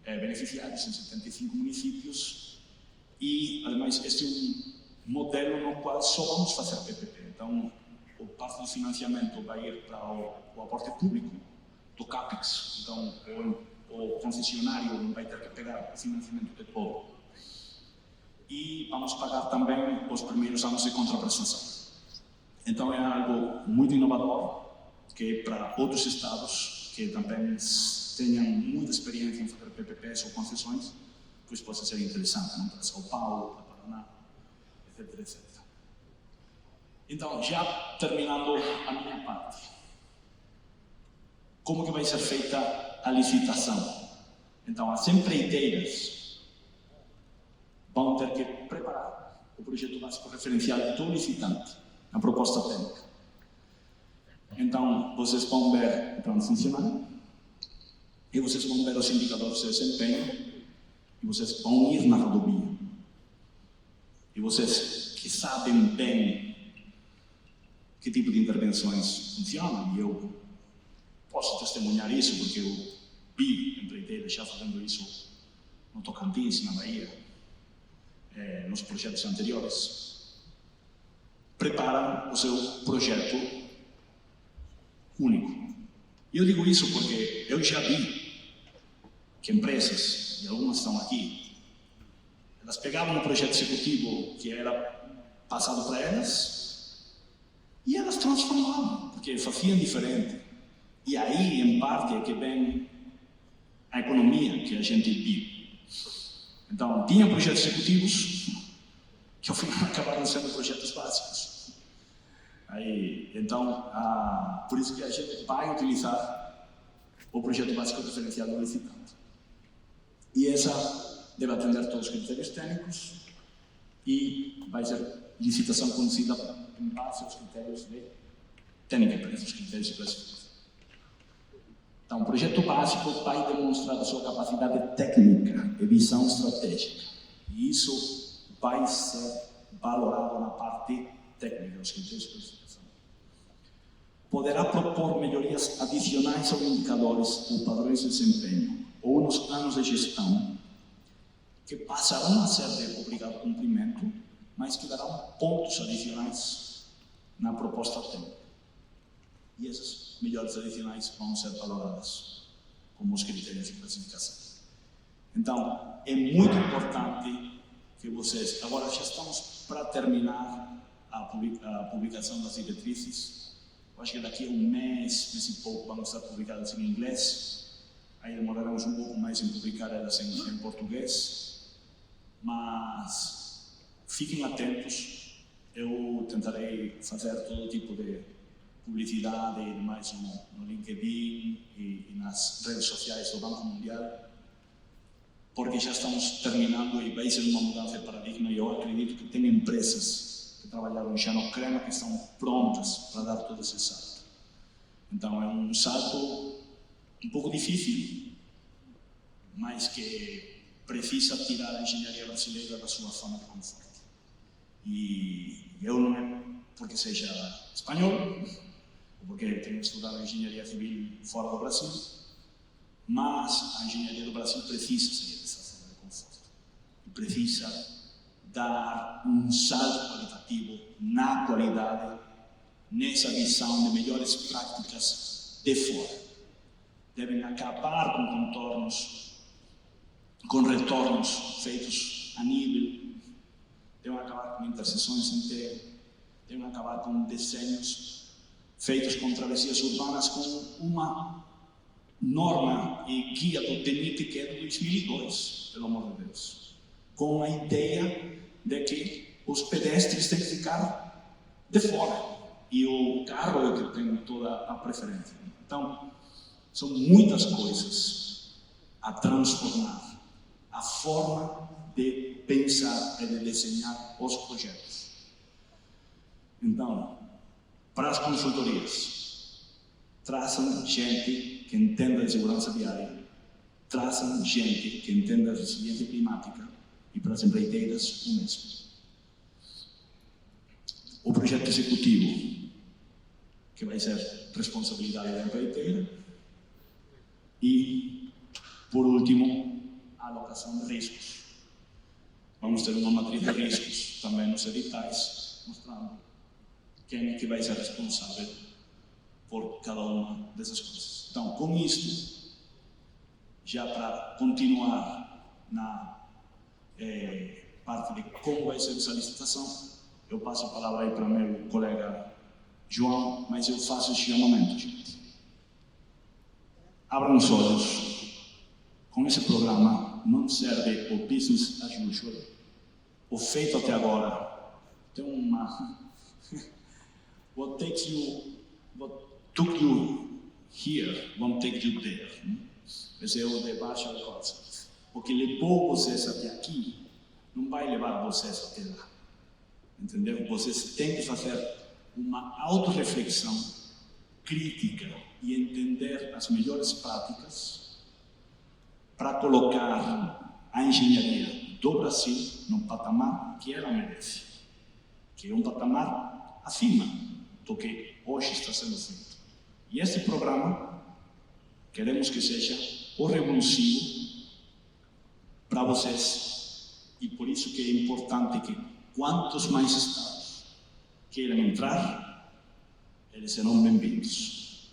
beneficiários em 75 municípios. E, ademais, este é um modelo no qual só vamos fazer PPP. Então, o parte do financiamento vai ir para o aporte público do CAPEX. Então, o concessionário não vai ter que pegar o financiamento de todo. E vamos pagar também os primeiros anos de contraprestação. Então, é algo muito inovador, que para outros estados que também tenham muita experiência em fazer PPPs ou concessões, pois possa ser interessante, não? Para São Paulo, para Paraná, etc, etc. Então, já terminando a minha parte, como que vai ser feita a licitação? Então, as empreiteiras vão ter que preparar o projeto básico referencial do licitante, a proposta técnica. Então, vocês vão ver o plano funcional, e vocês vão ver os indicadores de desempenho, e vocês vão ir na rodovia. E vocês que sabem bem que tipo de intervenções funcionam, e eu posso testemunhar isso, porque eu vi empreiteiras já fazendo isso no Tocantins, na Bahia, nos projetos anteriores. Preparam o seu projeto único. E eu digo isso porque eu já vi que empresas, e algumas estão aqui, elas pegavam um projeto executivo que era passado para elas, e elas transformavam, porque faziam diferente. E aí, em parte, é que vem a economia que a gente vive. Então, tinha projetos executivos que, ao final, acabaram sendo projetos básicos. Aí, então, por isso que a gente vai utilizar o projeto básico referenciado do licitante. E essa deve atender todos os critérios técnicos e vai ser licitação conduzida em base aos critérios de técnica e preço, os critérios de classificação. Então, o projeto básico vai demonstrar a sua capacidade técnica e visão estratégica. E isso vai ser valorado na parte técnica, os critérios de classificação. Poderá propor melhorias adicionais aos indicadores ou padrões de desempenho ou nos planos de gestão, que passarão a ser de obrigado cumprimento, mas que darão pontos adicionais na proposta técnica. E essas melhores adicionais vão ser valoradas como os critérios de classificação. Então, é muito importante que vocês... Agora já estamos para terminar a publicação das diretrizes. Eu acho que daqui a um mês e pouco, vamos estar publicadas em inglês. Aí demoraremos um pouco mais em publicar elas em português. Mas fiquem atentos, eu tentarei fazer todo tipo de publicidade e demais no LinkedIn e nas redes sociais do Banco Mundial, porque já estamos terminando e vai ser uma mudança de paradigma, e eu acredito que tem empresas que trabalharam já no CREMA que estão prontas para dar todo esse salto. Então é um salto um pouco difícil, mas que precisa tirar a engenharia brasileira da sua zona de conforto. E eu não é porque seja espanhol, ou porque tenho estudado engenharia civil fora do Brasil, mas a engenharia do Brasil precisa sair dessa zona de conforto. E precisa dar um salto qualitativo na qualidade, nessa visão de melhores práticas de fora. Devem acabar com contornos, com retornos feitos a nível, devem acabar com interseções em T, devem acabar com desenhos feitos com travessias urbanas com uma norma e guia do TENIT que é de 2002, pelo amor de Deus, com a ideia de que os pedestres têm que ficar de fora e o carro é o que tem toda a preferência. Então, são muitas coisas a transformar a forma de pensar e de desenhar os projetos. Então, para as consultorias, traçam gente que entenda de segurança viária, traçam gente que entenda de resiliência climática, e para as empreiteiras o mesmo. O projeto executivo, que vai ser responsabilidade da empreiteira, e, por último, a alocação de riscos. Vamos ter uma matriz de riscos também nos editais, mostrando quem é que vai ser responsável por cada uma dessas coisas. Então, com isto, já para continuar na parte de como vai ser essa licitação, eu passo a palavra aí para meu colega João, mas eu faço esse chamamento, gente. Abram os olhos. Com esse programa não serve o business as usual. O feito até agora tem uma... What took you here won't take you there. Esse é o debate da coisa. O que levou vocês até aqui não vai levar vocês até lá. Entendeu? Vocês têm que fazer uma autorreflexão crítica e entender as melhores práticas para colocar a engenharia do Brasil num patamar que ela merece, que é um patamar acima do que hoje está sendo feito. E este programa queremos que seja o revulsivo para vocês, e por isso que é importante que quantos mais estados queiram entrar, eles serão bem-vindos,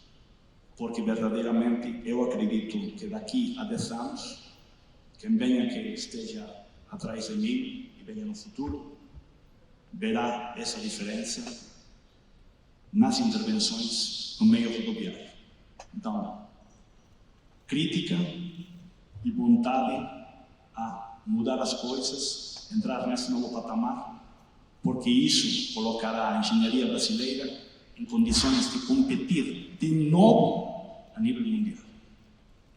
porque verdadeiramente eu acredito que daqui a 10 anos, quem venha que esteja atrás de mim e venha no futuro, verá essa diferença nas intervenções no meio rodoviário. Então, crítica e vontade a mudar as coisas, entrar nesse novo patamar, porque isso colocará a engenharia brasileira em condições de competir de novo a nível mundial,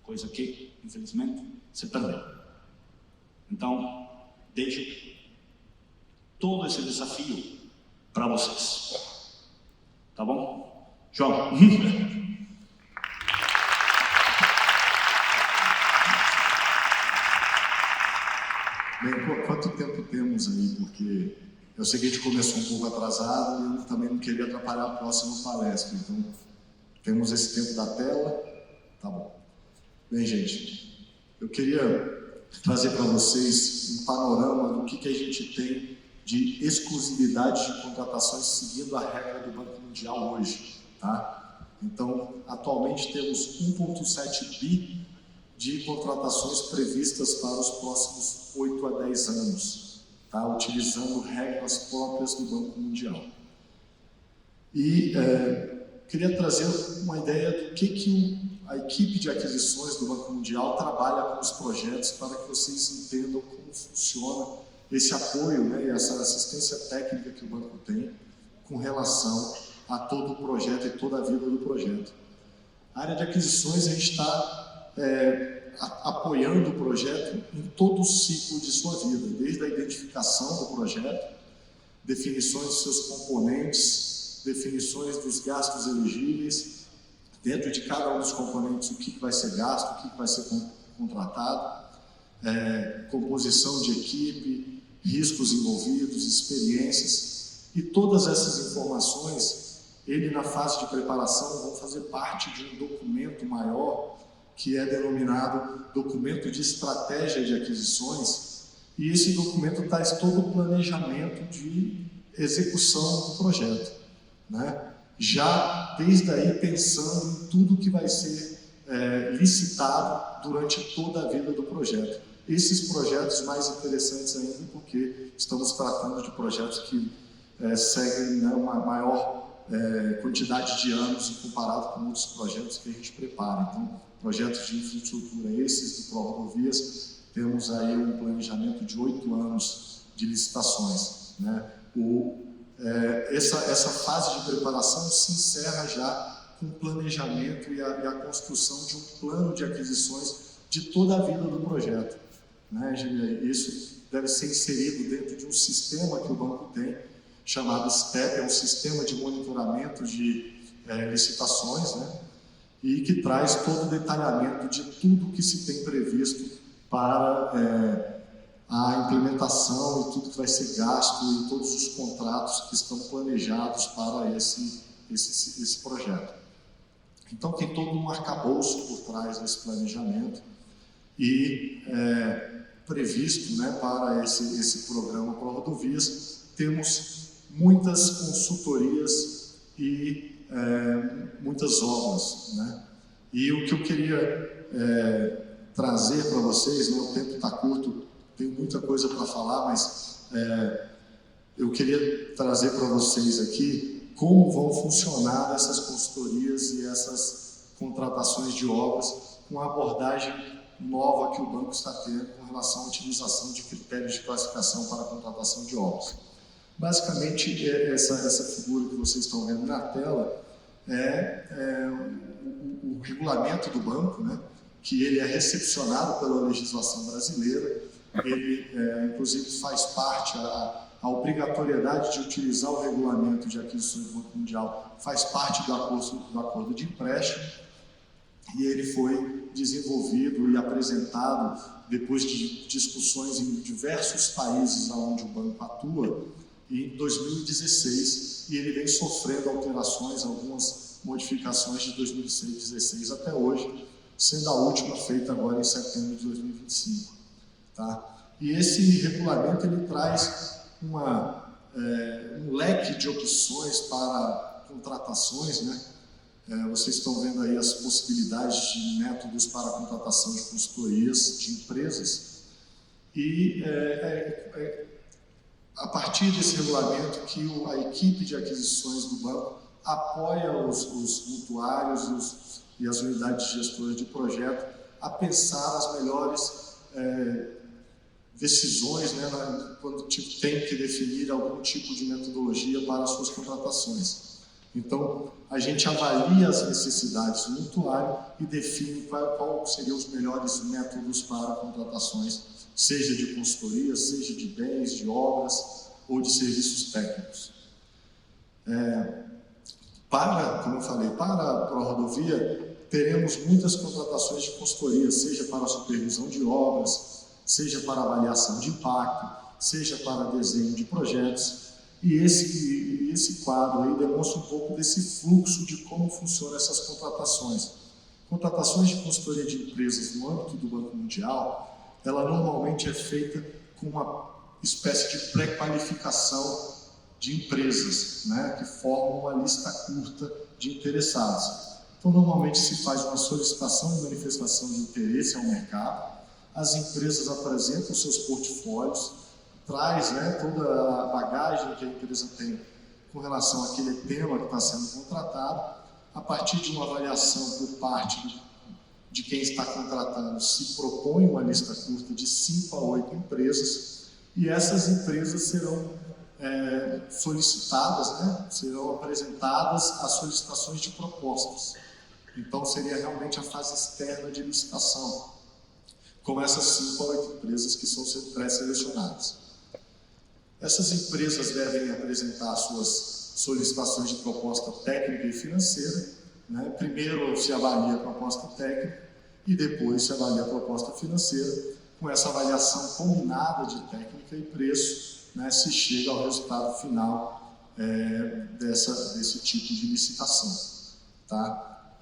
coisa que, infelizmente, se perdeu. Então, deixo todo esse desafio para vocês. Tá bom? João. Bem, quanto tempo temos aí? Porque eu sei que a gente começou um pouco atrasado e eu também não queria atrapalhar a próxima palestra. Então, temos esse tempo da tela. Tá bom. Bem, gente, eu queria trazer para vocês um panorama do que a gente tem de exclusividade de contratações seguindo a regra do Banco Mundial hoje, tá? Então, atualmente temos 1,7 bi de contratações previstas para os próximos 8 a 10 anos, tá? Utilizando regras próprias do Banco Mundial. E queria trazer uma ideia do que a equipe de aquisições do Banco Mundial trabalha com os projetos, para que vocês entendam como funciona esse apoio, né, e essa assistência técnica que o banco tem com relação a todo o projeto e toda a vida do projeto. A área de aquisições, a gente está apoiando o projeto em todo o ciclo de sua vida, desde a identificação do projeto, definições de seus componentes, definições dos gastos elegíveis, dentro de cada um dos componentes o que vai ser gasto, o que vai ser contratado, composição de equipe, riscos envolvidos, experiências, e todas essas informações, ele na fase de preparação vão fazer parte de um documento maior, que é denominado documento de estratégia de aquisições, e esse documento traz todo o planejamento de execução do projeto, né? Já desde aí pensando em tudo que vai ser licitado durante toda a vida do projeto. Esses projetos mais interessantes ainda, porque estamos tratando de projetos que seguem, né, uma maior quantidade de anos comparado com outros projetos que a gente prepara. Então, projetos de infraestrutura, esses de pró-rodovias, temos aí um planejamento de 8 anos de licitações. né? Essa fase de preparação se encerra já com o planejamento e a construção de um plano de aquisições de toda a vida do projeto, né? Isso deve ser inserido dentro de um sistema que o banco tem, chamado STEP, é um sistema de monitoramento de licitações, né? E que traz todo o detalhamento de tudo que se tem previsto para a implementação e tudo que vai ser gasto e todos os contratos que estão planejados para esse projeto. Então tem todo um arcabouço por trás desse planejamento e previsto, né, para esse programa ProRodovias, temos muitas consultorias e muitas obras, né? E o que eu queria trazer para vocês, né, o tempo está curto, tem muita coisa para falar, mas eu queria trazer para vocês aqui como vão funcionar essas consultorias e essas contratações de obras com a abordagem nova que o banco está tendo com relação à utilização de critérios de classificação para a contratação de obras. Basicamente, essa figura que vocês estão vendo na tela é o regulamento do banco, né, que ele é recepcionado pela legislação brasileira. Ele, inclusive, faz parte, a obrigatoriedade de utilizar o regulamento de aquisições do Banco Mundial faz parte do acordo de empréstimo, e ele foi desenvolvido e apresentado depois de discussões em diversos países onde o banco atua, em 2016, e ele vem sofrendo alterações, algumas modificações de 2006, 2016 até hoje, sendo a última feita agora em setembro de 2025. Tá? E esse regulamento ele traz um leque de opções para contratações, né? Vocês estão vendo aí as possibilidades de métodos para a contratação de consultorias de empresas e a partir desse regulamento que a equipe de aquisições do banco apoia os mutuários e as unidades gestoras de projeto a pensar as melhores decisões, né, quando tem que definir algum tipo de metodologia para as suas contratações. Então, a gente avalia as necessidades do mutuário e define qual seriam os melhores métodos para contratações, seja de consultoria, seja de bens, de obras ou de serviços técnicos. Como eu falei, para a ProRodovia, teremos muitas contratações de consultoria, seja para a supervisão de obras, seja para avaliação de impacto, seja para desenho de projetos. E esse quadro aí demonstra um pouco desse fluxo de como funcionam essas contratações. Contratações de consultoria de empresas no âmbito do Banco Mundial, ela normalmente é feita com uma espécie de pré-qualificação de empresas, né, que formam uma lista curta de interessados. Então, normalmente se faz uma solicitação de manifestação de interesse ao mercado, as empresas apresentam seus portfólios, traz, né, toda a bagagem que a empresa tem com relação àquele tema que está sendo contratado. A partir de uma avaliação por parte de quem está contratando, se propõe uma lista curta de 5 a 8 empresas, e essas empresas serão solicitadas, né, serão apresentadas as solicitações de propostas. Então, seria realmente a fase externa de licitação, com essas 5 a 8 empresas que são pré-selecionadas. Essas empresas devem apresentar suas solicitações de proposta técnica e financeira, né? Primeiro se avalia a proposta técnica e depois se avalia a proposta financeira. Com essa avaliação combinada de técnica e preço, né, se chega ao resultado final desse tipo de licitação. Tá?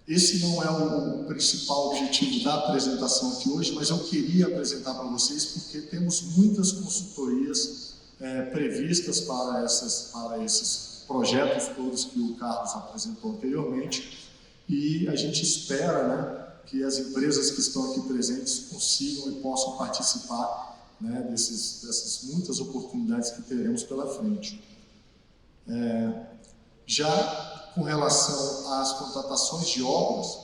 Esse não é o principal objetivo da apresentação aqui hoje, mas eu queria apresentar para vocês porque temos muitas consultorias previstas para esses projetos todos que o Carlos apresentou anteriormente, e a gente espera, né, que as empresas que estão aqui presentes consigam e possam participar, né, dessas muitas oportunidades que teremos pela frente. Já com relação às contratações de obras,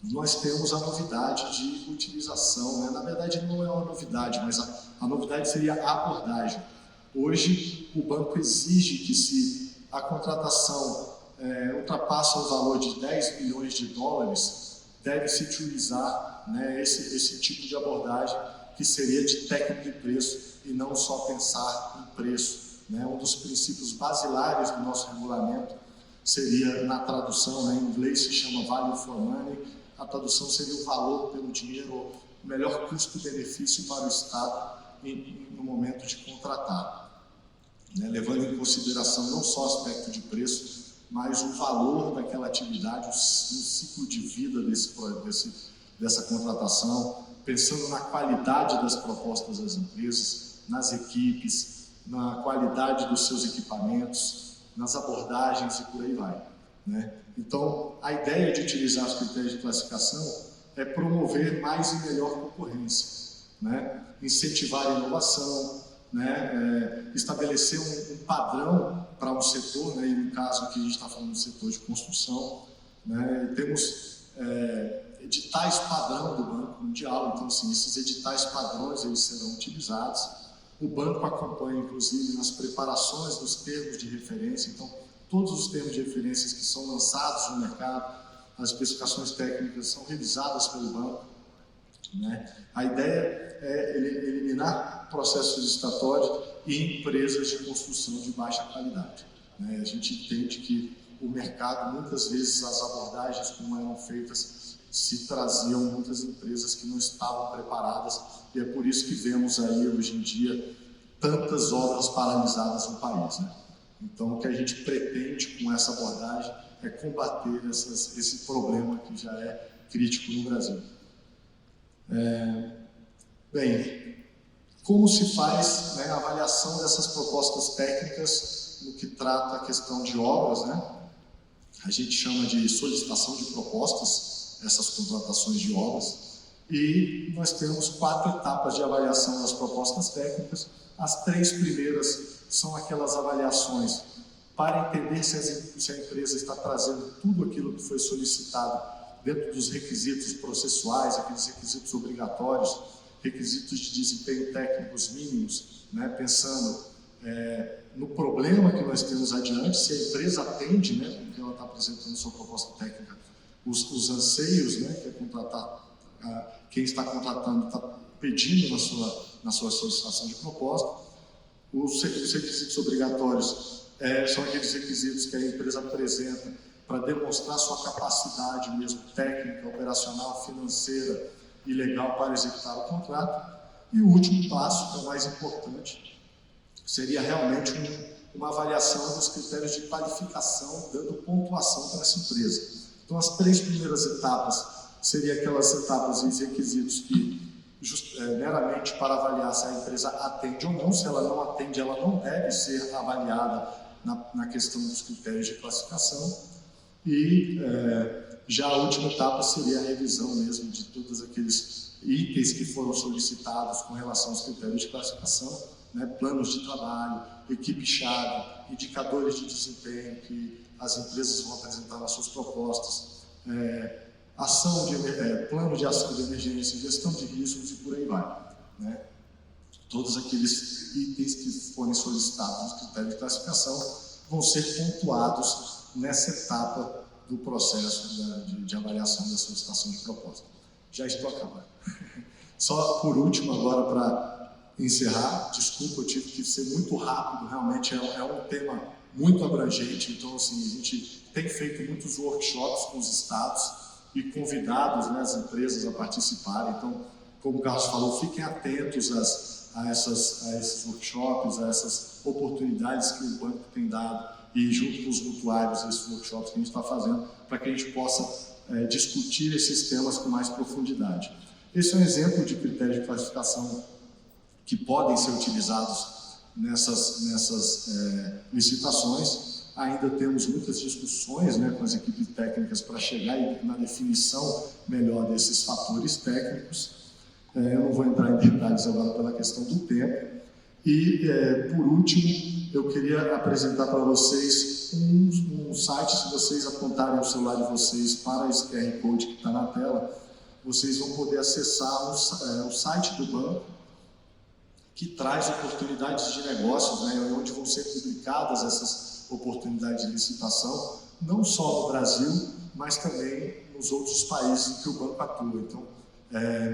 nós temos a novidade de utilização, né? Na verdade não é uma novidade, mas a novidade seria a abordagem. Hoje o banco exige que, se a contratação ultrapassa o valor de 10 milhões de dólares, deve-se utilizar, né, esse tipo de abordagem, que seria de técnica de preço e não só pensar em preço, né? Um dos princípios basilares do nosso regulamento seria, na tradução, né, em inglês se chama value for money, a tradução seria o valor pelo dinheiro, o melhor custo-benefício para o Estado no momento de contratar, né, levando em consideração não só o aspecto de preço, mas o valor daquela atividade, o ciclo de vida dessa contratação, pensando na qualidade das propostas das empresas, nas equipes, na qualidade dos seus equipamentos, nas abordagens e por aí vai, né? Então, a ideia de utilizar os critérios de classificação é promover mais e melhor concorrência, né? Incentivar a inovação, né? Estabelecer um padrão para um setor, né? E no caso aqui a gente está falando do setor de construção, né? E temos editais padrão do Banco Mundial, então assim, esses editais padrões eles serão utilizados. O banco acompanha, inclusive, nas preparações dos termos de referência, então todos os termos de referências que são lançados no mercado, as especificações técnicas são revisadas pelo banco, né? A ideia é eliminar processos licitatórios e empresas de construção de baixa qualidade, né? A gente entende que o mercado, muitas vezes, as abordagens como eram feitas, se traziam muitas empresas que não estavam preparadas, e é por isso que vemos aí, hoje em dia, tantas obras paralisadas no país, né? Então, o que a gente pretende com essa abordagem é combater esse problema que já é crítico no Brasil. Bem, como se faz, né, a avaliação dessas propostas técnicas no que trata a questão de obras, né? A gente chama de solicitação de propostas, essas contratações de obras, e nós temos 4 etapas de avaliação das propostas técnicas. As 3 primeiras são aquelas avaliações para entender se a empresa está trazendo tudo aquilo que foi solicitado dentro dos requisitos processuais, aqueles requisitos obrigatórios, requisitos de desempenho técnicos mínimos, né, pensando no problema que nós temos adiante, se a empresa atende, né, porque ela está apresentando sua proposta técnica, os anseios, né, que é contratar, quem está contratando está pedindo na sua solicitação de proposta. Os requisitos obrigatórios são aqueles requisitos que a empresa apresenta para demonstrar sua capacidade mesmo técnica, operacional, financeira e legal para executar o contrato. E o último passo, que é o mais importante, seria realmente uma avaliação dos critérios de qualificação, dando pontuação para essa empresa. Então, as 3 primeiras etapas seriam aquelas etapas e requisitos que meramente para avaliar se a empresa atende ou não. Se ela não atende, ela não deve ser avaliada na questão dos critérios de classificação. E já a última etapa seria a revisão mesmo de todos aqueles itens que foram solicitados com relação aos critérios de classificação, né? Planos de trabalho, equipe-chave, indicadores de desempenho que as empresas vão apresentar nas suas propostas, plano de ação de emergência, gestão de riscos e por aí vai, né? Todos aqueles itens que forem solicitados nos critérios de classificação vão ser pontuados nessa etapa do processo de avaliação da solicitação de proposta. Já estou acabando. Só por último, agora para encerrar, desculpa, eu tive que ser muito rápido, realmente é um tema muito abrangente, então assim, a gente tem feito muitos workshops com os estados e convidados, né, as empresas a participarem. Então, como o Carlos falou, fiquem atentos a esses workshops, a essas oportunidades que o banco tem dado e junto com os mutuários, esses workshops que a gente está fazendo, para que a gente possa discutir esses temas com mais profundidade. Esse é um exemplo de critérios de classificação que podem ser utilizados nessas licitações. Ainda temos muitas discussões, né, com as equipes técnicas para chegar na definição melhor desses fatores técnicos. Eu não vou entrar em detalhes agora pela questão do tempo. E, por último, eu queria apresentar para vocês um no site, se vocês apontarem o celular de vocês para esse QR Code que está na tela, vocês vão poder acessar o site do banco, que traz oportunidades de negócios, né, onde vão ser publicadas essas oportunidades de licitação, não só no Brasil, mas também nos outros países em que o banco atua. Então,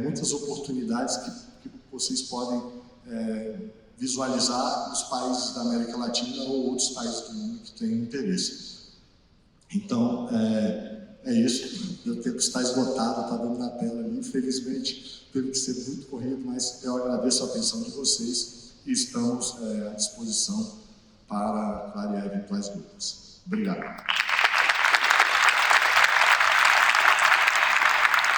muitas oportunidades que vocês podem visualizar nos países da América Latina ou outros países do mundo que tenham interesse. Então, é isso. Meu tempo está esgotado, está dando na tela ali. Infelizmente, teve que ser muito corrido, mas eu agradeço a atenção de vocês e estamos à disposição para clarear eventuais dúvidas. Obrigado.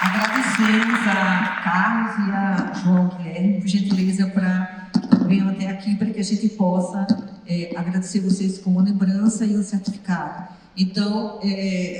Agradecemos a Carlos e a João Guilherme, por gentileza, para vir até aqui, para que a gente possa agradecer vocês com uma lembrança e um certificado. Então,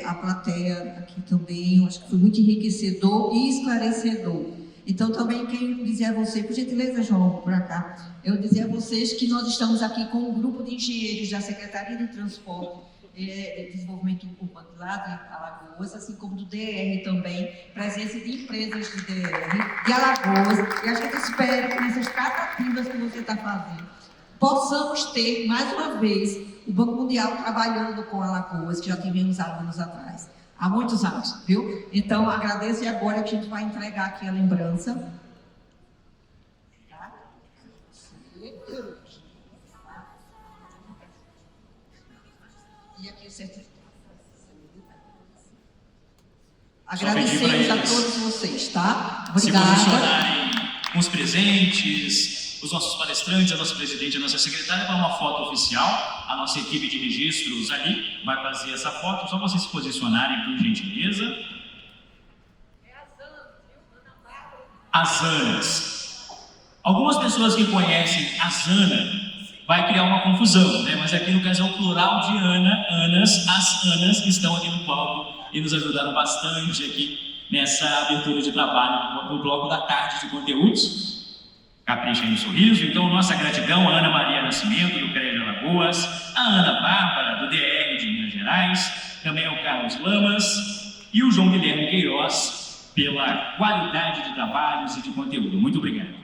a plateia aqui também, eu acho que foi muito enriquecedor e esclarecedor. Então, também quero dizer a vocês, por gentileza, João, por cá, eu dizer a vocês que nós estamos aqui com um grupo de engenheiros da Secretaria de Transporte e Desenvolvimento Urbano lá de Alagoas, assim como do DR também, presença de empresas do DR, de Alagoas, e a gente espera que nessas tratativas que você está fazendo, possamos ter, mais uma vez, o Banco Mundial trabalhando com Alagoas, que já tivemos há anos atrás, há muitos anos, viu? Então, agradeço e agora a gente vai entregar aqui a lembrança. E aqui o certificado. Agradecemos a todos vocês, tá? Obrigada. Se posicionarem com os presentes, os nossos palestrantes, a nossa presidente, a nossa secretária, para uma foto oficial. A nossa equipe de registros ali vai fazer essa foto. Só vocês se posicionarem, por gentileza. As Anas. Algumas pessoas que conhecem a Zana vai criar uma confusão, né? Mas aqui no caso é o plural de Anas, as Anas que estão aqui no palco e nos ajudaram bastante aqui nessa abertura de trabalho no bloco da tarde de conteúdos. Capricha aí no sorriso. Então, nossa gratidão a Ana Maria Nascimento, do CREA de Alagoas, a Ana Bárbara, do DR de Minas Gerais, também ao Carlos Lamas e o João Guilherme Queiroz pela qualidade de trabalhos e de conteúdo. Muito obrigado.